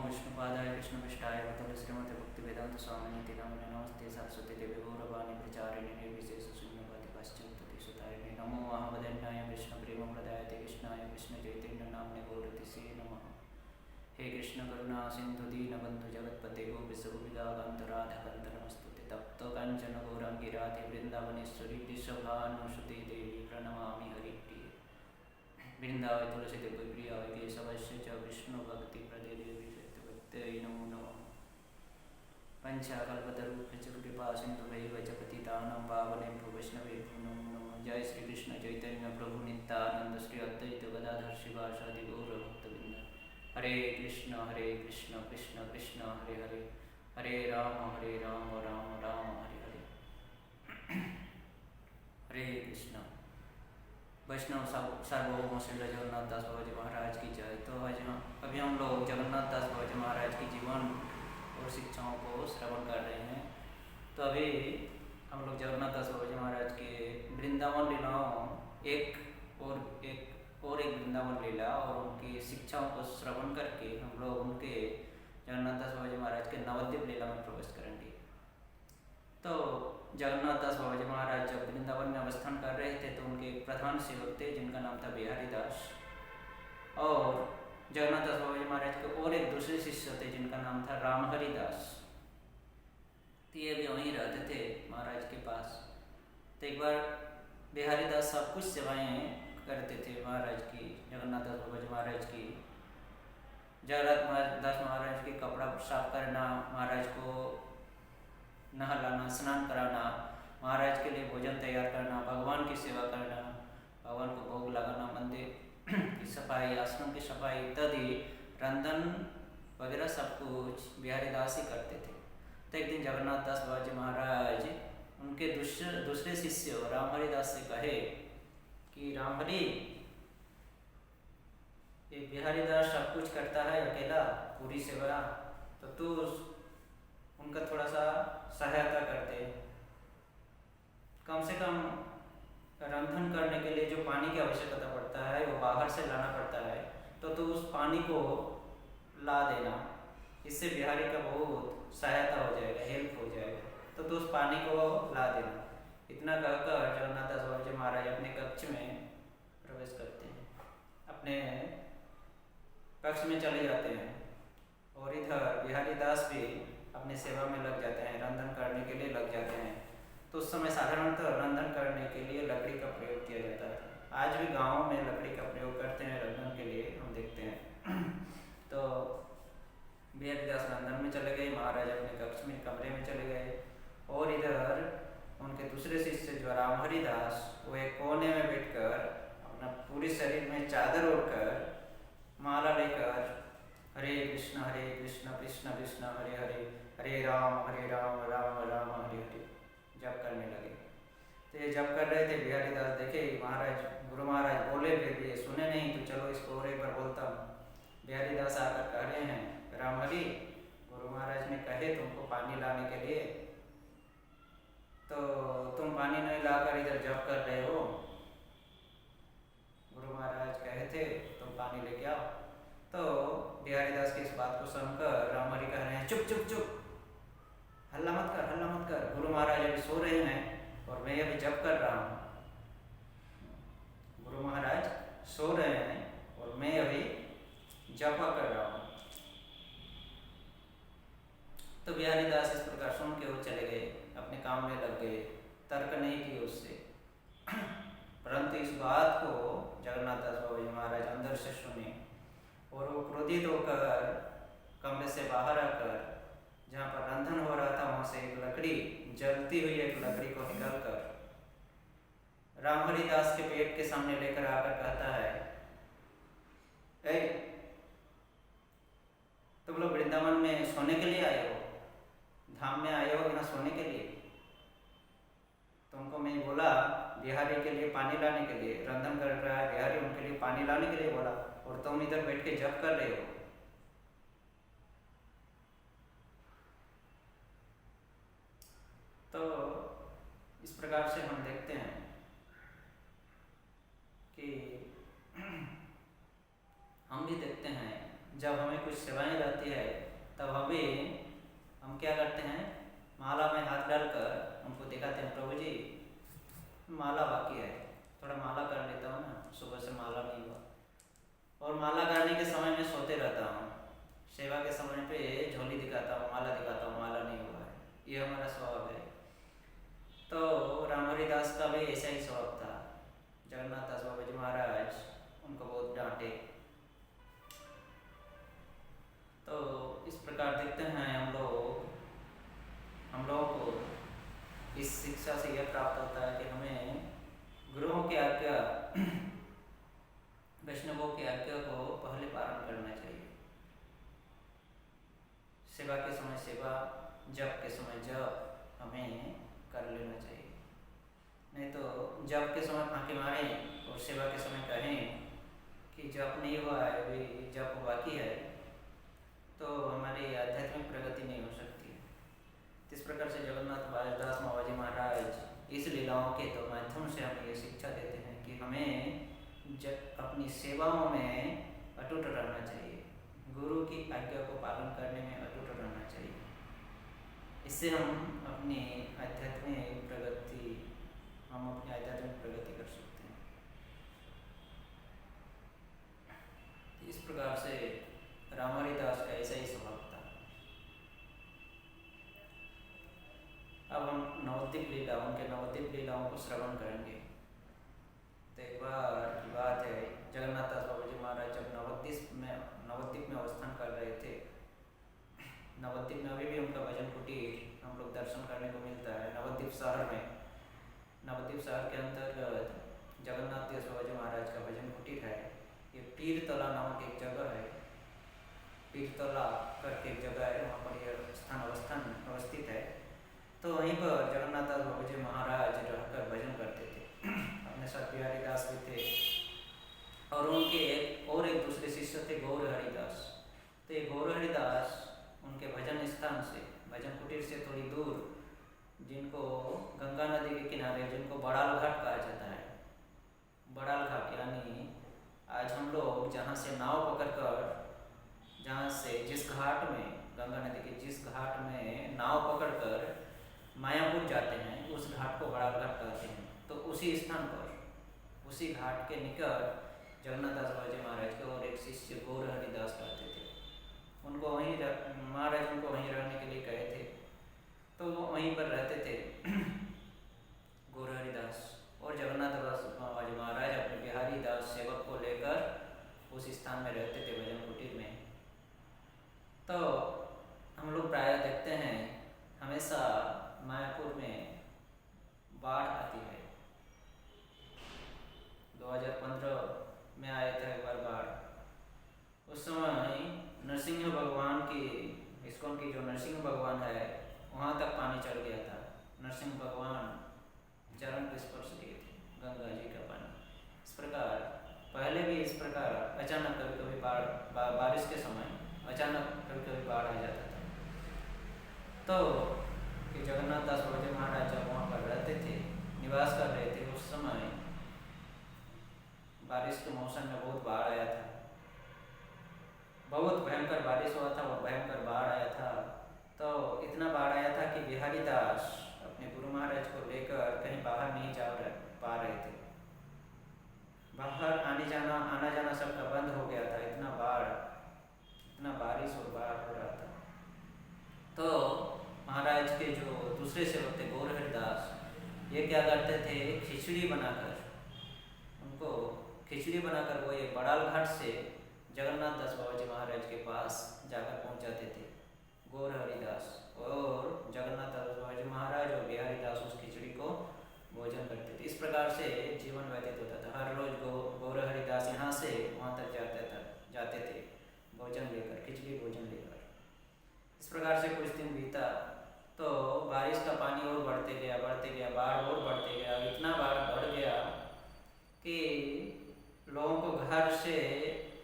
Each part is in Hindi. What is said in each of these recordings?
विष्णुपादाय कृष्णपृष्ठाय भूतले श्रीमते भक्तिवेदांत स्वामिनीति नामिने नमस्ते सरस्वती देवी गौरवाणी प्रचारिणे निर्विशेष शून्यवादी पाश्चात्य सुतारिणे नमो महावदन्याय कृष्णप्रेमप्रदायते कृष्णाय कृष्णचैतन्य नाम्ने गौरतिसे नमः। हे कृष्ण करुणा सिंधु दीनबंधु जगत्पते गोपिसुविदाकान्त नमस्तुते तप्त कांचन गौरांगी राधे वृंदावनेश्वरी वृषभानुसुते देवी प्रणमामि हरिप्रिये वृंदावै तुलसी देवी प्रियाय केशवस्य च विष्णु भक्ति प्रदे देवी सत्यवत्यै नमो नमः। पंचाकल्पतरुभ्यश्च कृपा सिन्धुभैव च पतितानां पावनेभ्यो वैष्णवेभ्यो नमो नमः। जय श्री कृष्ण चैतन्य प्रभु नित्यानंद श्री अद्वैत गदाधर शिवासादि गौर भक्तवृंद। हरे कृष्ण कृष्ण कृष्ण हरे हरे, हरे राम राम राम हरे हरे। हरे कृष्ण। वैष्णव सार्वभौम श्री जगन्नाथ दास बाबा जी महाराज की जय। तो आज अभी हम लोग जगन्नाथ दास बाबा जी महाराज की जीवन और शिक्षाओं को श्रवण कर रहे हैं। तो अभी हम लोग जगन्नाथ दास बाबा जी महाराज के वृंदावन लीलाओं एक वृंदावन लीला और उनकी शिक्षाओं को श्रवण करके हम लोग उनके जगन्नाथ दास बाबा जी महाराज के नवद्वीप लीला में प्रवेश करेंगे। तो जगन्नाथ दास बाबा जी महाराज जब वृंदावन में अवस्थान कर रहे थे तो उनके एक प्रधान सेवक थे जिनका नाम था बिहारी दास, और जगन्नाथ दास बाबा जी महाराज के और एक दूसरे शिष्य थे जिनका नाम था रामहरि दास। तो ये भी वहीं रहते थे महाराज के पास। तो एक बार बिहारी दास सब कुछ सेवाएं करते थे महाराज की, जगन्नाथ दास बाबा जी महाराज की। जगन्नाथ दास महाराज के कपड़ा साफ करना, महाराज को नहलाना, स्नान कराना, महाराज के लिए भोजन तैयार करना, भगवान की सेवा करना, भगवान को भोग लगाना, मंदिर की सफाई, आश्रम की सफाई इत्यादि, रंधन वगैरह सब कुछ बिहारी दास ही करते थे। तो एक दिन जगन्नाथ दास बाबा जी महाराज उनके दूसरे शिष्य रामहरि दास से कहे कि रामहरि, ये बिहारी दास सब कुछ करता है अकेला, पूरी सेवा, तो तू उनका थोड़ा सा सहायता करते। कम से कम रंधन करने के लिए जो पानी की आवश्यकता पड़ता है वो बाहर से लाना पड़ता है, तो तू उस पानी को ला देना, इससे बिहारी का बहुत सहायता हो जाएगा, हेल्प हो जाएगा, तो तू उस पानी को ला देना। इतना कहकर जगन्नाथ दास बाबा जी महाराज अपने कक्ष में प्रवेश करते हैं, अपने कक्ष में चले जाते हैं, और इधर बिहारी दास भी अपने सेवा में लग जाते हैं, रंधन करने के लिए लग जाते हैं। तो उस समय साधारणतः रंधन करने के लिए लकड़ी का प्रयोग किया जाता है। आज भी गाँव में लकड़ी का प्रयोग करते हैं रंधन के लिए, हम देखते हैं। तो बिहारी दास रंधन में चले गए, महाराज अपने कक्ष में कमरे में चले गए, और इधर उनके दूसरे शिष्य जो रामहरि दास, वो एक कोने में बैठकर अपना पूरे शरीर में चादर ओढ़कर माला लेकर हरे कृष्ण कृष्ण कृष्ण हरे हरे, हरे राम राम राम हरे हरे जप करने लगे। तो ये जप कर रहे थे, बिहारी दास देखे महाराज, गुरु महाराज बोले, फिर भी सुने नहीं, तो चलो इसको और एक बार बोलता हूँ। बिहारी दास आकर कह रहे हैं, रामहरि, गुरु महाराज ने कहे तुमको पानी लाने के लिए, तो तुम पानी नहीं लाकर इधर जप कर रहे हो। गुरु महाराज कहे थे तुम पानी लेके आओ। तो बिहारी दास की इस बात को सुनकर रामहरि कह रहे हैं, चुप चुप चुप, हल्ला मत कर, गुरु महाराज अभी सो रहे हैं और मैं अभी जप कर रहा हूँ। गुरु महाराज सो रहे हैं और मैं अभी जपा कर रहा हूँ। तो बिहारी दास इस प्रकार सुन के वो चले गए, अपने काम में लग गए, तर्क नहीं किए उससे। परंतु इस बात को जगन्नाथ दास बाबा जी महाराज अंदर से सुने, और वो क्रोधित होकर कमरे से बाहर आकर जहाँ पर रंधन हो रहा था वहाँ से एक लकड़ी, जलती हुई एक लकड़ी को निकालकर रामहरि दास के पेट के सामने लेकर आकर कहता है, ऐ तुम लोग वृंदावन में सोने के लिए आए हो, धाम में आए हो यहाँ सोने के लिए? तुमको मैं बोला बिहारी के लिए पानी लाने के लिए, रंधन कर रहा है बिहारी, उनके लिए पानी लाने के लिए बोला, और तुम इधर बैठ के जप कर रहे हो। तो इस प्रकार से हम देखते हैं कि हम भी देखते हैं जब हमें कुछ सेवाएं रहती है, तब हम क्या करते हैं, माला में हाथ डालकर उनको दिखाते हैं, प्रभु जी माला बाकी है, थोड़ा माला कर लेता हूँ ना, सुबह से माला नहीं हुआ। और माला करने के समय में सोते रहता हूँ, सेवा के समय पे झोली दिखाता हूँ, माला दिखाता हूँ, माला नहीं हुआ है, ये हमारा स्वभाव है। तो रामहरि दास का भी ऐसा ही स्वभाव था। जगन्नाथ दास बाबा जी महाराज उनको बहुत डांटे। तो इस प्रकार देखते हैं हम लोगों को इस शिक्षा से यह प्राप्त होता है कि हमें गुरुओं की आज्ञा, वैष्णवों की आज्ञा को पहले पालन करना चाहिए। सेवा के समय सेवा, जप के समय जप हमें कर लेना चाहिए। नहीं तो जप के समय फांके मारें और सेवा के समय कहें कि जप नहीं हुआ है, अभी जप बाकी है, तो हमारी आध्यात्मिक प्रगति नहीं हो सकती। इस प्रकार से जगन्नाथ दास बाबा जी महाराज इस लीलाओं के तो माध्यम से हमें ये शिक्षा देते हैं कि हमें अपनी सेवाओं में अटूट रहना चाहिए, गुरु की आज्ञा को पालन करने में अटूट रहना चाहिए। इससे हम अपनी आध्यात्मिक प्रगति कर सकते हैं। इस प्रकार से रामहरि दास का ऐसा ही स्वभाव था। अब हम उनके नवद्वीप लीलाओं को श्रवण करेंगे। तो एक बार की बात है, जगन्नाथ दास बाबा जी महाराज जब नवद्वीप में अवस्थान कर रहे थे, नवद्वीप में अभी भी उनका भजन कुटीर हम लोग दर्शन करने को मिलता है। नवद्वीप शहर के अंतर्गत जगन्नाथ दास बाबा जी महाराज का भजन कुटीर है। ये पीरतला नामक एक जगह है, पीरतला करके एक जगह है, वहाँ पर यह स्थान अवस्थित है। तो वहीं पर जगन्नाथ दास बाबा जी महाराज रहकर भजन करते थे। अपने साथ बिहारी दास भी थे और उनके एक दूसरे शिष्य थे गौर हरिदास। तो ये गौर हरिदास उनके भजन स्थान से, भजन कुटीर से थोड़ी दूर, जिनको गंगा नदी के किनारे, जिनको बड़ाल घाट कहा जाता है, बड़ाल घाट यानी आज हम लोग जहाँ से नाव पकड़कर, जहाँ से जिस घाट में, गंगा नदी के जिस घाट में नाव पकड़कर मायापुर जाते हैं, उस घाट को बड़ाल घाट कहते हैं। तो उसी स्थान पर, उसी घाट के निकट जगन्नाथ दास बाबा जी महाराज के और एक शिष्य गौर हरिदास रहते थे। महाराज उनको वहीं रहने के लिए कहे थे, तो वो वहीं पर रहते थे गौर हरिदास। और जगन्नाथ दास बाबा जी महाराज अपने बिहारी दास सेवक को लेकर उस स्थान में रहते थे, भजन कुटीर में। तो हम लोग प्रायः देखते हैं हमेशा मायापुर में बाढ़ आती है। 2015 में आया था एक बार बाढ़। उस समय नरसिंह भगवान की, इस्कॉन की जो नरसिंह भगवान है, वहाँ तक पानी चढ़ गया था। नरसिंह भगवान चरण को स्पर्श किए थे, गंगा जी का पानी। इस प्रकार पहले भी इस प्रकार अचानक कभी कभी बारिश के समय अचानक कभी बाढ़ आ जाता था। तो कि जगन्नाथ दास बाबा जी महाराज जब वहाँ पर रहते थे, निवास कर रहे थे, उस समय बारिश के मौसम में बहुत बाढ़ आया था, बहुत भयंकर बारिश हुआ था और भयंकर बाढ़ आया था। तो इतना बाढ़ आया था कि बिहारी दास अपने गुरु महाराज को लेकर कहीं बाहर नहीं जा पा रहे थे। बाहर आना जाना सबका बंद हो गया था, इतना बारिश और बाढ़ हो रहा था। तो महाराज के जो दूसरे सेवक थे गौर हरिदास, ये क्या करते थे, खिचड़ी बनाकर वो ये बड़ाल घाट से जगन्नाथ दास बाबा जी महाराज के पास जाकर पहुंचाते थे गौर हरिदास। और जगन्नाथ दास बाबा जी महाराज और बिहारी दास उस खिचड़ी को भोजन करते थे। इस प्रकार से जीवन व्यतीत होता था। हर रोज गौर हरिदास यहाँ से वहाँ तक जाते थे भोजन लेकर, खिचड़ी भोजन लेकर। इस प्रकार से कुछ दिन बीता तो बारिश का पानी और बढ़ते गया, बाढ़ और बढ़ते गया। इतना बाढ़ बढ़ गया कि लोगों को घर से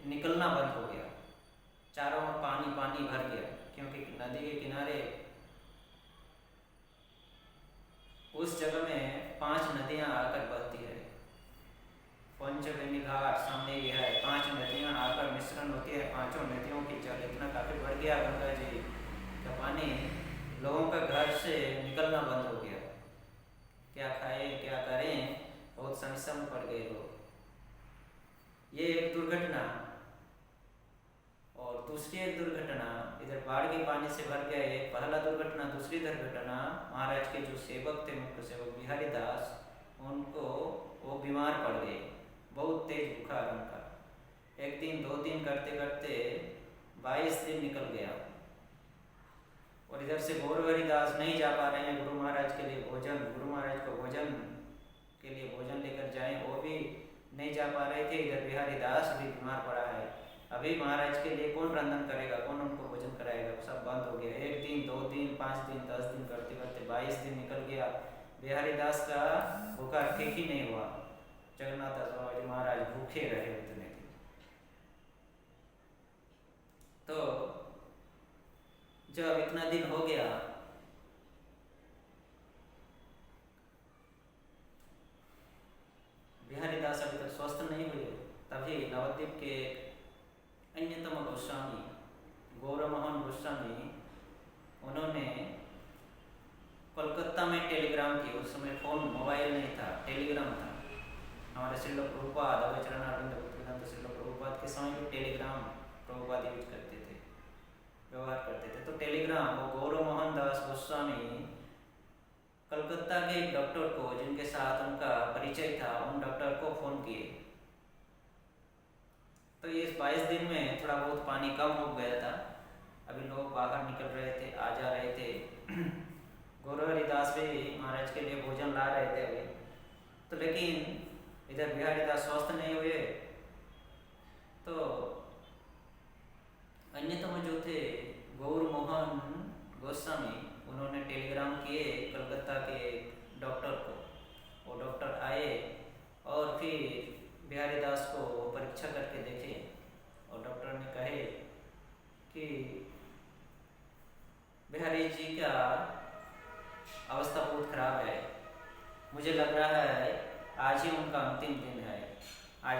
निकलना बंद हो गया। चारों ओर पानी भर गया, क्योंकि नदी के किनारे उस जगह में 5 नदियां आकर बहती है। पंचगनी घाट सामने ही है, 5 नदियाँ आकर मिश्रण होती है, 5 नदियों की जल इतना काफ़ी बढ़ गया, गंगा जी का पानी लोगों का घर से निकलना बंद हो गया। क्या खाए क्या करें, बहुत समस्या में पड़ गए लोग। ये एक दुर्घटना। और दूसरी एक दुर्घटना, इधर बाढ़ के पानी से भर गया एक पहला दुर्घटना। दूसरी दुर्घटना, महाराज के जो सेवक थे, मुख्य सेवक बिहारी दास, उनको वो बीमार पड़ गए, बहुत तेज बुखार उनका। एक दिन 2 दिन करते करते 22 दिन निकल गया। और इधर से गौरहरि दास नहीं जा पा रहे हैं गुरु महाराज के लिए भोजन, गुरु महाराज को भोजन के लिए भोजन लेकर जाएं, वो भी नहीं जा पा रहे थे। इधर बिहारी दास भी बीमार पड़ा है। अभी महाराज के लिए कौन रंधन करेगा, कौन उनको भोजन कराएगा, सब बंद हो गया। 1 दिन 2 दिन 5 दिन 10 दिन करते करते 22 दिन निकल गया। बिहारी दास का बुखार ठीक ही नहीं हुआ। जगन्नाथ दास बाबा जी महाराज भूखे रहे उतने दिन। तो जब इतना दिन हो गया, बिहारी दास अभी तक स्वस्थ नहीं हुए, तभी नवद्वीप के अन्यतम गोस्वामी गौरमोहन गोस्वामी, उन्होंने कोलकाता में टेलीग्राम की, उस समय फ़ोन मोबाइल नहीं था, टेलीग्राम था। हमारे श्रील प्रभुपाद अवचरणारविंद भक्तिवेदांत श्रील प्रभुपाद के समय भी टेलीग्राम प्रभुपाद यूज करते थे, व्यवहार करते थे। तो टेलीग्राम, वो गौरमोहन दास गोस्वामी कलकत्ता के एक डॉक्टर को, जिनके साथ उनका परिचय था, उन डॉक्टर को फ़ोन किए। तो इस 22 दिन में थोड़ा बहुत पानी कम हो गया था। अभी लोग बाहर निकल रहे थे, आ जा रहे थे। गौरहरि दास भी महाराज के लिए भोजन ला रहे थे अभी तो, लेकिन इधर बिहारी दास स्वस्थ नहीं हुए। तो अन्यतम जो थे गौरमोहन गोस्वामी, उन्होंने टेलीग्राम किए कलकत्ता के डॉक्टर को। वो डॉक्टर आए और फिर बिहारी दास को परीक्षा करके देखे, और डॉक्टर ने कहे कि बिहारी जी का अवस्था बहुत खराब है, मुझे लग रहा है आज ही उनका अंतिम दिन है, आज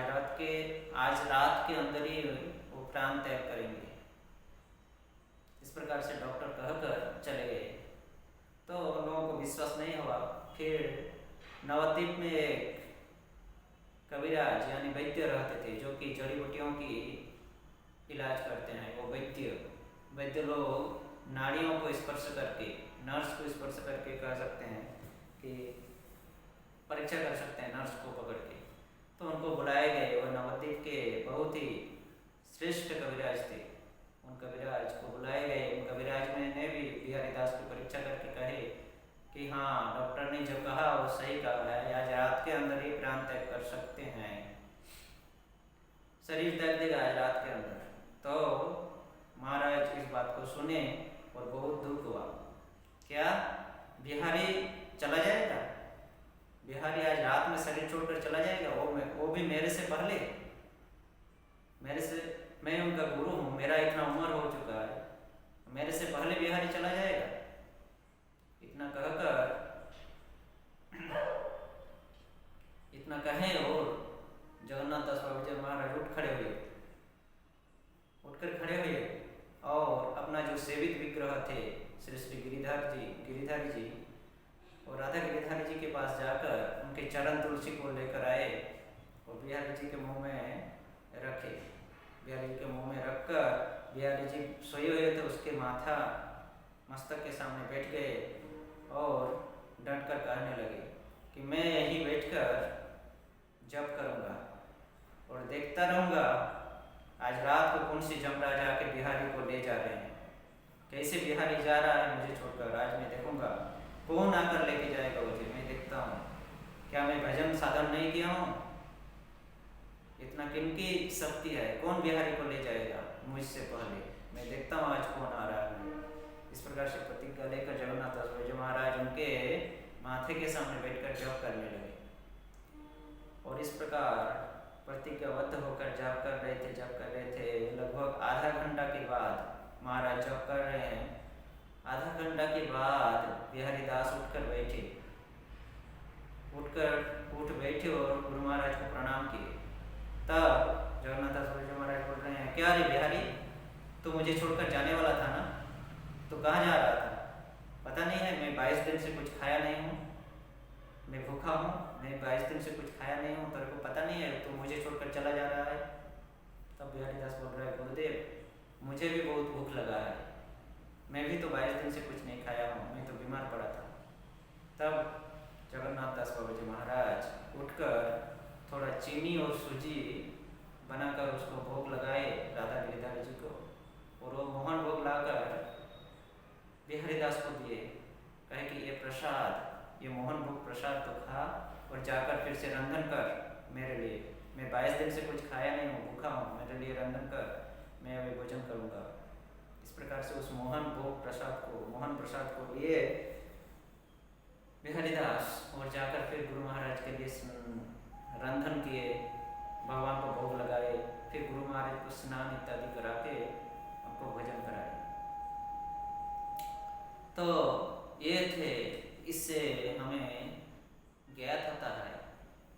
रात के अंदर ही वो प्राण त्याग करेंगे। इस प्रकार से डॉक्टर कहकर चले गए। तो लोगों को विश्वास नहीं हुआ। फिर नवद्वीप में एक कविराज यानी वैद्य रहते थे, जो कि जड़ी बूटियों की इलाज करते हैं। वो वैद्य लोग नाड़ियों को स्पर्श करके, नर्स को स्पर्श करके कह सकते हैं कि परीक्षा कर सकते हैं, नर्स को पकड़ के। तो उनको बुलाए गए। वो नवद्वीप के बहुत ही श्रेष्ठ कविराज थे। उन कविराज को बुलाए गए। उन कविराज ने भी बिहारी दास की परीक्षा करके कहे कि हाँ, डॉक्टर ने जो कहा वो सही कहा है, आज रात के अंदर ही प्राण त्याग कर सकते हैं, शरीर त्याग देगा आज रात के अंदर। तो महाराज इस बात को सुने और बहुत दुख हुआ। क्या बिहारी चला जाएगा? बिहारी आज रात में शरीर छोड़कर चला जाएगा? वो भी मेरे से पहले, मैं उनका गुरु हूँ, मेरा इतना उम्र हो चुका है, मेरे से पहले बिहारी चला जाएगा? इतना कहकर, इतना कहे और जगन्नाथ दास बाबा जी महाराज उठकर खड़े हुए और अपना जो सेवित विग्रह थे श्री श्री गिरिधारी जी और राधा गिरिधारी जी के पास जाकर उनके चरण तुलसी को लेकर आए और बिहारी जी के मुंह में रखे। बिहारी जी के मुंह में रखकर बिहारी जी सोए हुए थे, उसके माथा मस्तक के सामने बैठ गए और डट कर कहने लगे कि मैं यहीं बैठकर जप करूँगा और देखता रहूँगा आज रात को कौन सी जमराज आके बिहारी को ले जा रहे हैं, कैसे बिहारी जा रहा है मुझे छोड़कर। आज मैं देखूँगा कौन आकर लेके जाएगा मुझे, मैं देखता हूँ। क्या मैं भजन साधन नहीं किया हूँ? इतना किनकी शक्ति है, कौन बिहारी को ले जाएगा मुझसे पहले, मैं देखता हूँ आज कौन आ रहा है। इस प्रकार से प्रतिज्ञा लेकर जगन्नाथ दास बाबा जी महाराज उनके माथे के सामने बैठकर जप करने लगे। और इस प्रकार प्रतिज्ञाबद्ध होकर जप कर रहे थे। लगभग आधा घंटा के बाद महाराज जप कर रहे हैं। आधा घंटा के बाद बिहारी दास उठकर बैठे। उठ बैठे और गुरु महाराज को प्रणाम किए। तब जगन्नाथ दास बाबा महाराज बोल रहे हैं, क्या रे बिहारी, तू मुझे छोड़कर जाने वाला था ना, तो कहाँ जा रहा था? पता नहीं है, मैं 22 दिन से कुछ खाया नहीं हूँ, मैं भूखा हूँ, मैं 22 दिन से कुछ खाया नहीं हूँ, तेरे को पता नहीं है, तू मुझे छोड़कर चला जा रहा है। तब बिहारी दास बोल रहा है, गुरुदेव मुझे भी बहुत भूख लगा है, मैं भी तो 22 दिन से कुछ नहीं खाया हूँ, मैं तो बीमार पड़ा था। तब जगन्नाथ दास बाबा जी महाराज उठकर थोड़ा चीनी और सूजी बनाकर उसको भोग लगाए राधा गिरिधारी जी को, और वो मोहन भोग लाकर बिहारी दास को दिए। कहे कि ये प्रसाद, ये मोहन भोग प्रसाद तो खा और जाकर फिर से रंधन कर मेरे लिए, मैं 22 दिन से कुछ खाया नहीं हूँ, भूखा हूँ, मेरे लिए रंधन कर, मैं अभी भोजन करूँगा। इस प्रकार से उस मोहन प्रसाद को लिए बिहारी दास और जाकर फिर गुरु महाराज के लिए रंधन किए, भगवान को भोग लगाए, फिर गुरु महाराज को स्नान इत्यादि करा के हमको भोजन कराए। तो ये थे, इससे हमें ज्ञात होता है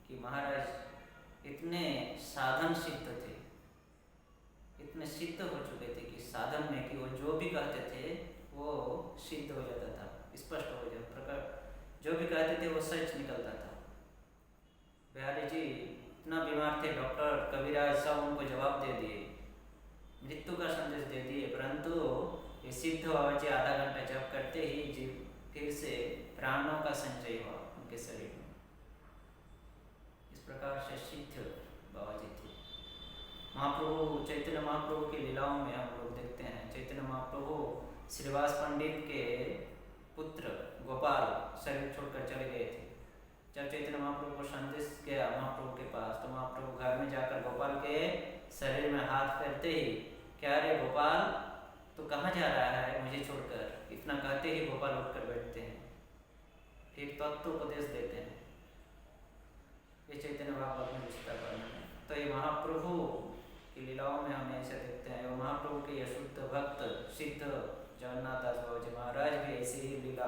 कि महाराज इतने साधन सिद्ध थे, इतने सिद्ध हो चुके थे कि साधन में कि वो जो भी कहते थे वो सिद्ध हो जाता था, स्पष्ट हो जाता, प्रकार जो भी कहते थे वो सच निकलता था। बिहारी जी इतना बीमार थे, डॉक्टर कबीराज सब उनको जवाब दे दिए, मृत्यु का संदेश दे दिए, परंतु ये सिद्ध बाबा जी आधा घंटा जप करते ही जी फिर से प्राणों का संचय हुआ उनके शरीर में। इस प्रकार से सिद्ध बाबा जी थे। महाप्रभु चैतन्य महाप्रभु की लीलाओं में हम लोग देखते हैं, चैतन्य महाप्रभु श्रीवास पंडित के पुत्र गोपाल शरीर छोड़कर चले गए थे। जब चैतन्य महाप्रभु को संदेश गया महाप्रभु के पास, तो महाप्रभु घर में जाकर गोपाल के शरीर में हाथ फेरते ही, क्या रे गोपाल, तो कहाँ जा रहा है मुझे छोड़कर, इतना कहते ही गोपाल उठकर बैठते हैं, फिर तत्वोपदेश देते हैं। ये चैतन्य भागवत में विस्तार वर्णन है। तो ये महाप्रभु की लीलाओं में हम ऐसे देखते हैं, और महाप्रभु के शुद्ध भक्त सिद्ध जगन्नाथ दास बाबा जी महाराज भी ऐसी ही लीला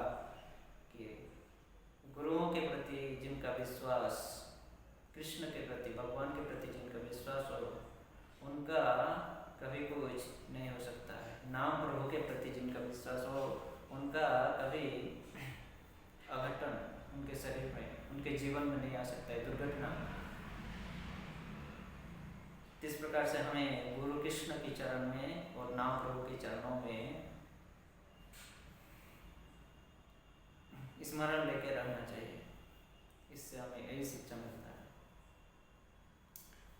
किए। गुरुओं के प्रति जिनका विश्वास, कृष्ण के प्रति, भगवान के प्रति जिनका विश्वास हो, उनका कभी कुछ नहीं हो सकता है। नाम प्रभु के प्रति जिनका विश्वास हो, उनका कभी अघटन उनके शरीर में, उनके जीवन में नहीं आ सकता है, दुर्घटना। इस प्रकार से हमें गुरु कृष्ण के चरण में और नाम प्रभु के चरणों में स्मरण लेके रहना चाहिए, इससे हमें यही शिक्षा मिलता है।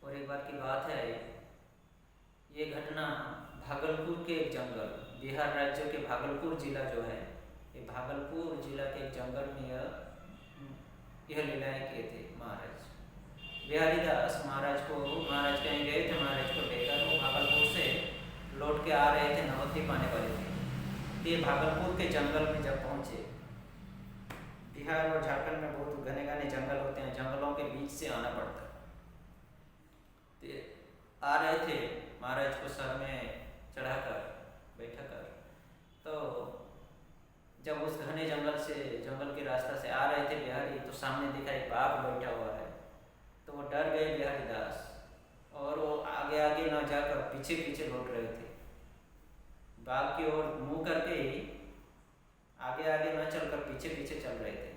और एक बार की बात है, ये घटना भागलपुर के एक जंगल, बिहार राज्य के भागलपुर जिला जो है, ये भागलपुर जिला के एक जंगल में यह लीलाएं किए थे महाराज। बिहारी दास महाराज कहीं गए थे, महाराज को लेकर वो भागलपुर से लौट के आ रहे थे, नवद्वीप आने वाले थे। ये भागलपुर के जंगल में जब पहुँचे, बिहार और झारखंड में बहुत घने घने जंगल होते हैं, जंगलों के बीच से आना पड़ता है। तो आ रहे थे महाराज को सर में चढ़ाकर बैठाकर, तो जब उस घने जंगल के रास्ता से आ रहे थे बिहारी, तो सामने देखा एक बाघ बैठा हुआ है। तो वो डर गए बिहारी दास, और वो आगे आगे न जाकर पीछे पीछे लौट रहे थे, बाघ की ओर मुंह करके ही आगे आगे न चलकर पीछे पीछे चल रहे थे।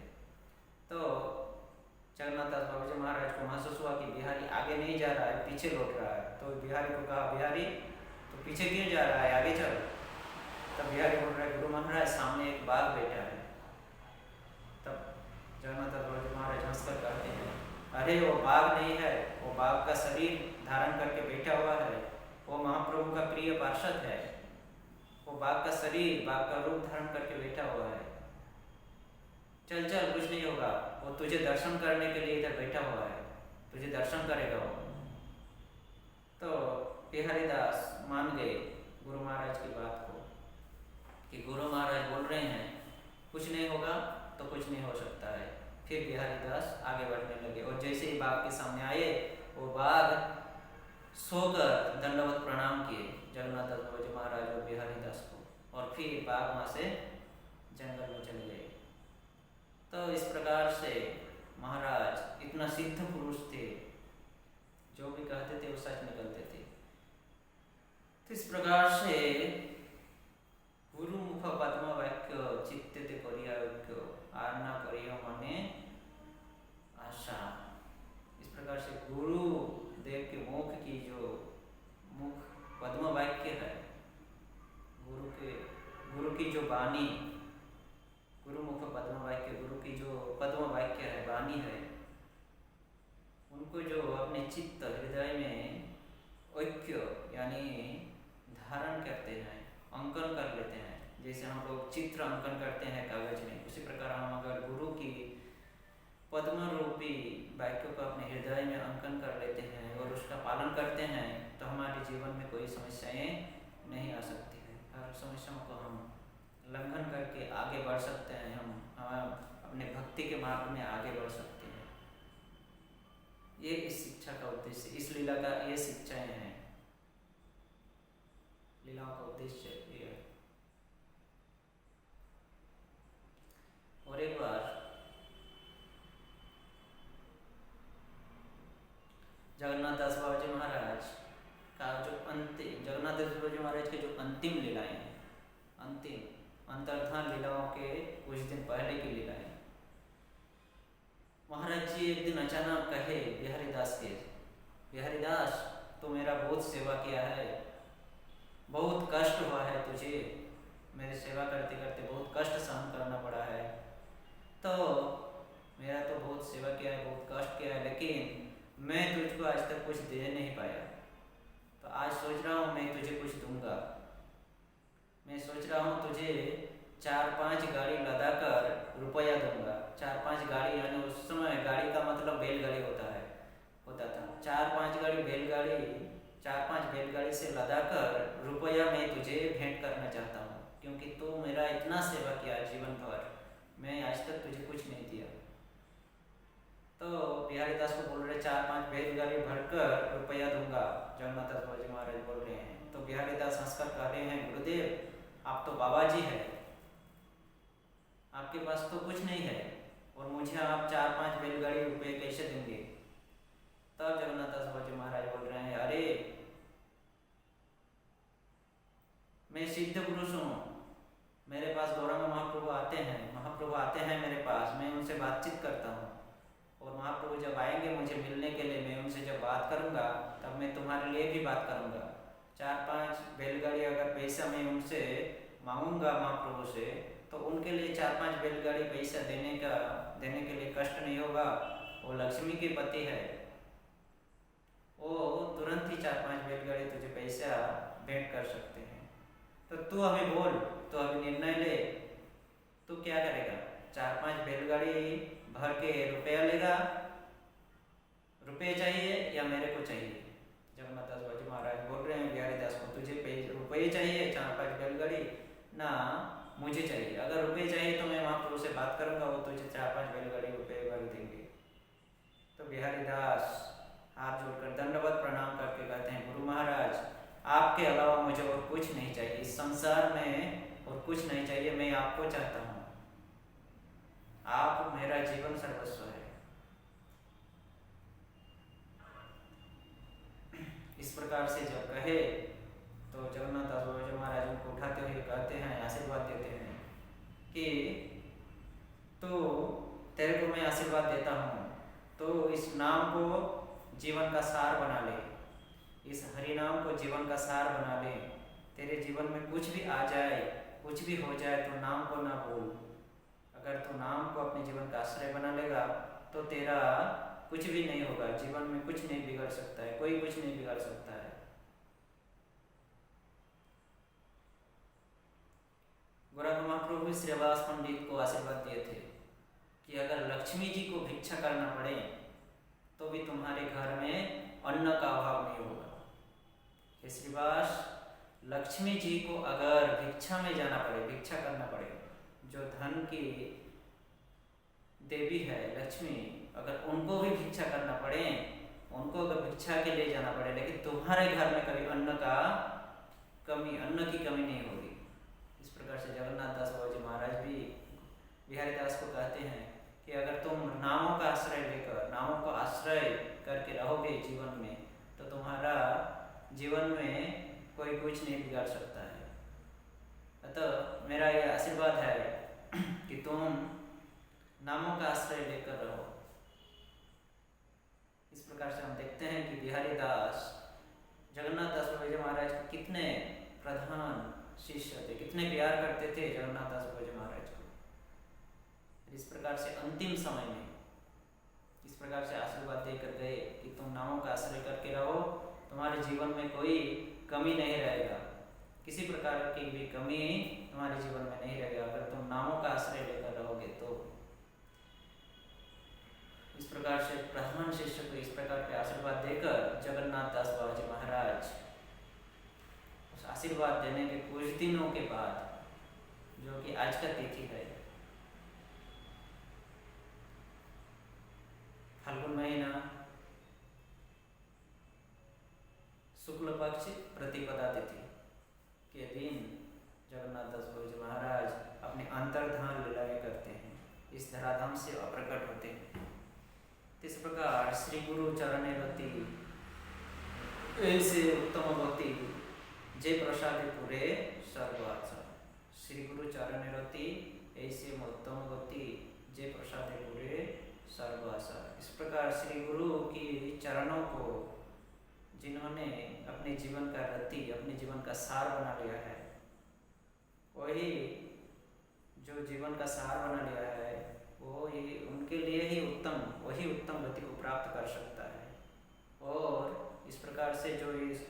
तो जगन्नाथ दास बाबा जी महाराज को महसूस हुआ कि बिहारी आगे नहीं जा रहा है, पीछे लौट रहा है। तो बिहारी को कहा, बिहारी तो पीछे क्यों जा रहा है, आगे चल। तब बिहारी बोल रहा है, गुरु महाराज सामने एक बाघ बैठा है। तब जगन्नाथ दास बाबा जी महाराज हंसकर कहते हैं, अरे वो बाघ नहीं है, वो बाघ का शरीर धारण करके बैठा हुआ है, वो महाप्रभु का प्रिय पार्षद है, वो बाघ का शरीर, बाघ का रूप धारण करके बैठा हुआ है। चल चल, कुछ नहीं होगा, वो तुझे दर्शन करने के लिए इधर बैठा हुआ है, तुझे दर्शन करेगा वो। तो बिहारी दास मान गए गुरु महाराज की बात को, कि गुरु महाराज बोल रहे हैं कुछ नहीं होगा तो कुछ नहीं हो सकता है। फिर बिहारी दास आगे बढ़ने लगे, और जैसे ही बाघ के सामने आए, वो बाघ सोकर दंडवत प्रणाम किए जगन्नाथ दास बाबा जी महाराज और बिहारी दास को, और फिर बाघ वहाँ से जंगल में चले गए। तो इस प्रकार से महाराज इतना सिद्ध पुरुष थे, जो भी कहते थे वो सच निकलते थे। तो इस प्रकार से गुरुमुख पद्म वाक्य चित्ते ते करिया ऐक्य आरना करिया मने आशा। इस प्रकार से गुरु देव के मुख की जो मुख पद्म वाक्य है, गुरु की जो वाणी, गुरुमुख पद्म वाक्य, गुरु की जो पद्म वाक्य है, वाणी है, उनको जो अपने चित्त हृदय में ऐक्य यानी धारण करते हैं, अंकन कर लेते हैं। जैसे हम लोग चित्र अंकन करते हैं कागज में, उसी प्रकार हम अगर गुरु की पद्म रूपी वाक्यों को अपने हृदय में अंकन कर लेते हैं और उसका पालन करते हैं, तो हमारे जीवन में कोई समस्याएं नहीं आ सकती है। हर समस्याओं को हम लंघन करके आगे बढ़ सकते हैं, हम अपने भक्ति के मार्ग में आगे बढ़ सकते हैं। ये इस शिक्षा का उद्देश्य, इस लीला का ये शिक्षाएं हैं, लीलाओं का उद्देश्य ये है। और एक बार जगन्नाथ दास बाबा जी महाराज का जो अंतिम, जगन्नाथ दास बाबा जी महाराज के जो अंतिम लीलाएं हैं, अंतिम अंतर्धान लीलाओं के कुछ दिन पहले की लीलाएं, महाराज जी एक दिन अचानक कहे बिहारी दास के, बिहारी दास तो मेरा बहुत सेवा किया है, बहुत कष्ट हुआ है तुझे, मेरी सेवा करते करते बहुत कष्ट सहन करना पड़ा है, तो मेरा तो बहुत सेवा किया है, बहुत कष्ट किया है, लेकिन मैं तुझको आज तक कुछ दे नहीं पाया। तो आज सोच रहा हूँ मैं तुझे कुछ दूंगा। मैं सोच रहा हूँ तुझे 4-5 गाड़ी लदा कर रुपया दूंगा। 4-5 गाड़ी यानी उस समय गाड़ी का मतलब बैलगाड़ी होता था। 4-5 गाड़ी बैलगाड़ी, 4-5 बैलगाड़ी से लदा कर रुपया मैं तुझे भेंट करना चाहता हूँ, क्योंकि तू मेरा इतना सेवा किया जीवन भर, मैं आज तक तुझे कुछ नहीं दिया। तो बिहारी दास को बोल रहे 4-5 बैलगाड़ी भरकर रुपया दूंगा, जगन्नाथ दास बाबा जी महाराज बोल रहे हैं। तो बिहारी दास हंसकर कह रहे हैं, गुरुदेव आप तो बाबा जी है, आपके पास तो कुछ नहीं है और मुझे आप 4-5 बैलगाड़ी रुपये कैसे देंगे। तब जगन्नाथ दास बाबा जी महाराज बोल रहे हैं, अरे मैं सिद्ध पुरुष हूँ, मेरे पास गौरांग महाप्रभु आते हैं मेरे पास, मैं उनसे बातचीत करता हूँ और महाप्रभु जब आएंगे मुझे मिलने के लिए, मैं उनसे जब बात करूँगा तब मैं तुम्हारे लिए भी बात करूँगा। 4-5 बैलगाड़ी अगर पैसा मैं उनसे मांगूंगा महाप्रभु से, तो उनके लिए 4-5 बैलगाड़ी पैसा देने के लिए कष्ट नहीं होगा। वो लक्ष्मी के पति है, वो तुरंत ही 4-5 बैलगाड़ी तुझे पैसा भेंट कर सकते हैं। तो तू अभी बोल, तो अभी निर्णय ले, तू क्या करेगा? 4-5 बैलगाड़ी भर के रुपया लेगा, रुपये चाहिए या मेरे को चाहिए? जगन्नाथ दास बाबा जी महाराज बोल रहे हैं बिहारी दास को, तुझे रुपये चाहिए 4-5 बैलगाड़ी ना मुझे चाहिए? अगर रुपये चाहिए तो मैं महाप्रभु से बात करूंगा, वो तुझे 4-5 बैलगाड़ी रुपये भर देंगे। तो बिहारी दास हाथ जोड़कर दंडवत प्रणाम करके कहते हैं, गुरु महाराज आपके अलावा मुझे और कुछ नहीं चाहिए, इस संसार में और कुछ नहीं चाहिए, मैं आपको चाहता हूँ, आप मेरा जीवन सर्वस्व है। इस प्रकार से जब कहे तो जगन्नाथ दास बाबा जी महाराज उनको उठाते हुए कहते हैं, आशीर्वाद देते हैं कि तो तेरे को मैं आशीर्वाद देता हूँ, तो इस नाम को जीवन का सार बना ले, इस हरि नाम को जीवन का सार बना ले। तेरे जीवन में कुछ भी आ जाए, कुछ भी हो जाए, तो नाम को ना भूल। अगर तू नाम को अपने जीवन का आश्रय बना लेगा तो तेरा कुछ भी नहीं होगा, जीवन में कुछ नहीं बिगड़ सकता है, कोई कुछ नहीं बिगाड़ सकता है। गोरख महाप्रभु श्रीवास पंडित को आशीर्वाद दिए थे कि अगर लक्ष्मी जी को भिक्षा करना पड़े तो भी तुम्हारे घर में अन्न का अभाव नहीं होगा। श्रीवास लक्ष्मी जी को अगर भिक्षा में जाना पड़े, भिक्षा करना पड़े, जो धन की देवी है लक्ष्मी, अगर उनको भी भिक्षा करना पड़े, उनको अगर भिक्षा के लिए जाना पड़े, लेकिन तुम्हारे घर में कभी अन्न की कमी नहीं होगी। इस प्रकार से जगन्नाथ दास बाबा जी महाराज भी बिहारी दास को कहते हैं कि अगर तुम नामों का आश्रय आशीर्वाद है कि तुम नामों का आश्रय लेकर रहो। इस प्रकार से हम देखते हैं कि बिहारी दास जगन्नाथ दास बाबाजी महाराज के कितने प्रधान शिष्य थे, कितने प्यार करते थे जगन्नाथ दास बाबाजी महाराज को। इस प्रकार से अंतिम समय में इस प्रकार से आशीर्वाद देकर गए कि तुम नामों का आश्रय करके रहो, तुम्हारे जीवन में कोई कमी नहीं रहेगा, किसी प्रकार की भी कमी तुम्हारे जीवन में नहीं रहेगा अगर तुम नामों का आश्रय लेकर रहोगे तो। इस प्रकार से प्रधान शिष्य को इस प्रकार के आशीर्वाद देकर जगन्नाथ दास बाबाजी महाराज उस आशीर्वाद देने के कुछ दिनों के बाद, जो कि आज का तिथि है, फाल्गुन महीना शुक्ल पक्ष प्रतिपदा तिथि के दिन जगन्नाथ दास बाबाजी महाराज अपने अंतर्धान लीलाएं करते हैं, इस धराधाम से अप्रकट होते हैं। इस प्रकार श्री गुरु चरणे रति ऐसे उत्तम गति जे प्रसादे पूरे सर्वार्थ। श्री गुरु चरणे रति ऐसे उत्तम गति जे प्रसादे पूरे सर्वासा। इस प्रकार श्री गुरु की चरणों को जिन्होंने अपने जीवन का रति, अपने जीवन का सार बना लिया है, वही जो जीवन का सार बना लिया है वो ही उनके लिए ही वही उत्तम गति को प्राप्त कर सकता है। और इस प्रकार से जो इस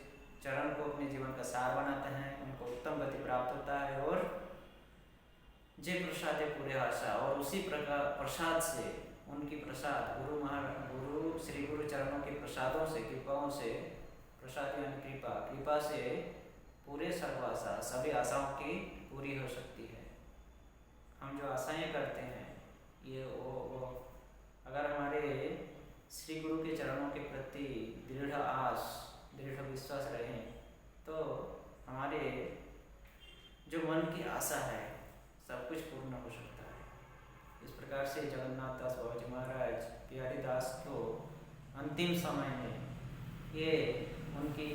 चरण को अपने जीवन का सार बनाते हैं उनको उत्तम गति प्राप्त होता है। और जे प्रसादे पूरे आशा, और उसी प्रकार प्रसाद से, उनकी प्रसाद गुरु श्री गुरु चरणों के प्रसादों से, कृपाओं से, प्रसाद यानी कृपा से पूरे सर्वाशा, सभी आशाओं की पूरी हो सकती है। हम जो आशाएं करते हैं ये वो अगर हमारे श्री गुरु के चरणों के प्रति दृढ़ आस, दृढ़ विश्वास रहे तो हमारे जो मन की आशा है सब कुछ पूर्ण हो सकता है। इस प्रकार से जगन्नाथ दास बाबाजी महाराज बिहारी दास को अंतिम समय में ये उनकी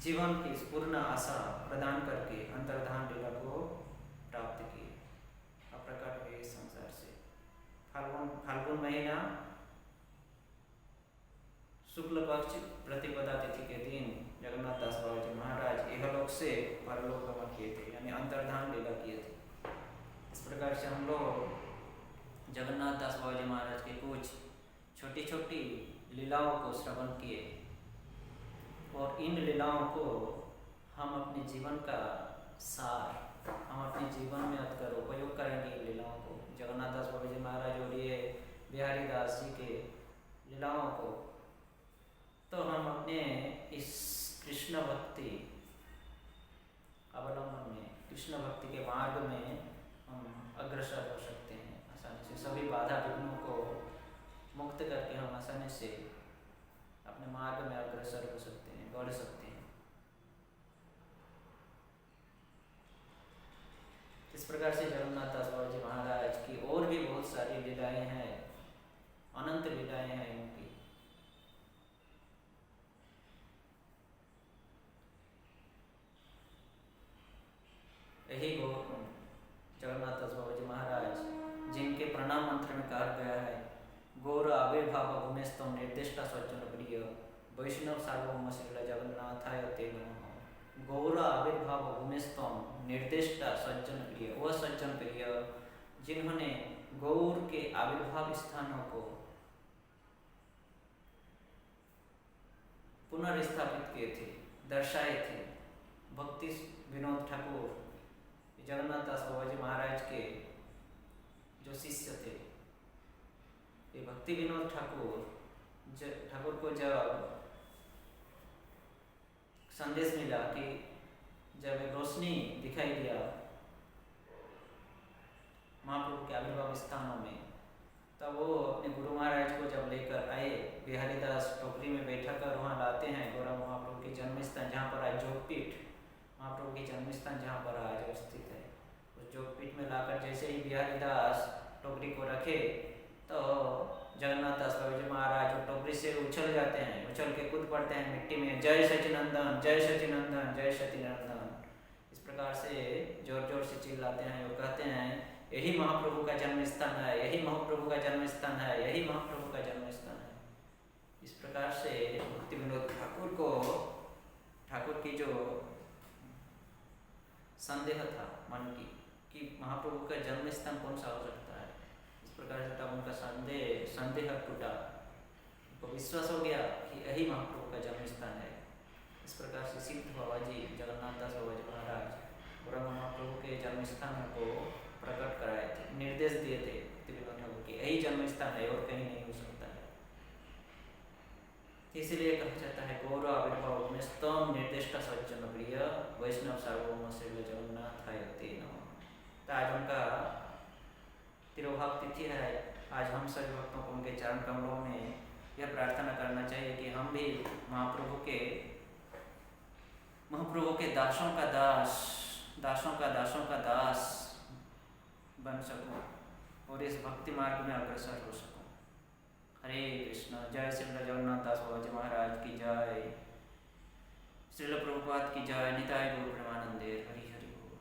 जीवन की पूर्ण आशा प्रदान करके अंतर्धान लीला को प्राप्त किए, अप्रकट हुए इस संसार से। फाल्गुन महीना शुक्ल पक्ष प्रतिपदा तिथि के दिन जगन्नाथ दास बाबाजी महाराज इहलोक से परलोक गमन किए थे, यानी अंतर्धान लीला किए थे। इस प्रकार से हम लोग जगन्नाथ दास बाबाजी महाराज के कुछ छोटी छोटी लीलाओं को श्रवण किए और इन लीलाओं को हम अपने जीवन का सार, हम अपने जीवन में अतकर उपयोग करेंगे। इन लीलाओं को, जगन्नाथ दास बाबाजी महाराज और ये बिहारी दास जी के लीलाओं को, तो हम अपने इस कृष्ण भक्ति अवलंबन में, कृष्ण भक्ति के मार्ग में हम अग्रसर हो सकते हैं आसानी से। सभी बाधा विघ्नों को मुक्त करके हम आसानी से अपने मार्ग में अग्रसर हो सकते हैं, बढ़ सकते हैं। इस प्रकार से जगन्नाथ दास बाबाजी महाराज की और भी बहुत सारी लीलाएं हैं, अनंत लीलाएं हैं उनकी। यही जगन्नाथ दास बाबाजी महाराज जिनके प्रणाम मंत्र में कहा गया है, गौर आविर्भाव भूमिस्तम निर्दिष्टा सज्जन प्रिय वैष्णव सार्वभौम श्रील जगन्नाथाय ते नमः। गौर आविर्भाव भूमिस्तम निर्दिष्टा सज्जन प्रिय, वह सज्जन प्रिय जिन्होंने गौर के आविर्भाव स्थानों को पुनर्स्थापित किए थे, दर्शाए थे। भक्ति विनोद ठाकुर जगन्नाथ दास बाबाजी महाराज के जो शिष्य थे, ये भक्ति विनोद ठाकुर को जब संदेश मिला कि जब एक रोशनी दिखाई दिया महाप्रभु के आविर्भाव स्थानों में, तब वो अपने गुरु महाराज को जब लेकर आए, बिहारी दास टोकरी में बैठा कर वहाँ लाते हैं गौरव महाप्रभु के जन्म स्थान, जहाँ पर आज जोगपीठ, महाप्रभु के जन्म स्थान जहाँ पर आज स्थित है, उस जोगपीठ में लाकर जैसे ही बिहारी दास टोकरी को रखे तो जगन्नाथ दास बाबाजी महाराज टोकरी से उछल जाते हैं, उछल के कूद पड़ते हैं मिट्टी में, जय सचिनंदन, जय सचिनंदन, जय सचिनंदन। इस प्रकार से जोर जोर से चिल्लाते हैं, वो कहते हैं यही महाप्रभु का जन्म स्थान है, यही महाप्रभु का जन्म स्थान है, यही महाप्रभु का जन्म स्थान है। इस प्रकार से भक्ति विनोद ठाकुर को, ठाकुर की जो संदेह था मन की कि महाप्रभु का जन्म स्थान कौन सा हो सकता है, इस प्रकार से तब उनका संदेह टूटा, तो विश्वास हो गया कि यही महाप्रभु का जन्म स्थान है। इस प्रकार से सिद्ध बाबा जी, जगन्नाथ दास बाबा जी महाराज ब्रह्म महाप्रभु के जन्म स्थान को प्रकट कराए थे, निर्देश दिए थे भक्ति विनोद ठाकुर की यही जन्म स्थान है और कहीं नहीं हो सकता है। इसलिए कहा जाता है गौरव आविर्भाव में स्तम निर्दिष्ट सज्जन प्रिय वैष्णव सार्वभौम श्री जगन्नाथ ते नमः। तो आज उनका तिरुभाव तिथि है। आज हम सभी भक्तों को उनके चरण कमलों में यह प्रार्थना करना चाहिए कि हम भी महाप्रभु के दासों का दास बन सकूं और इस भक्ति मार्ग में अग्रसर हो सकूं। हरे कृष्ण। जय श्री जगन्नाथ दास बाबा जी महाराज की जय, श्रील प्रभुपाद की जय, निताय गौर प्रेमानंदे। हरि हरि बोल।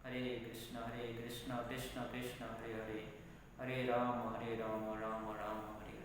हरे कृष्ण कृष्ण कृष्ण हरे हरे, हरे राम राम राम हरे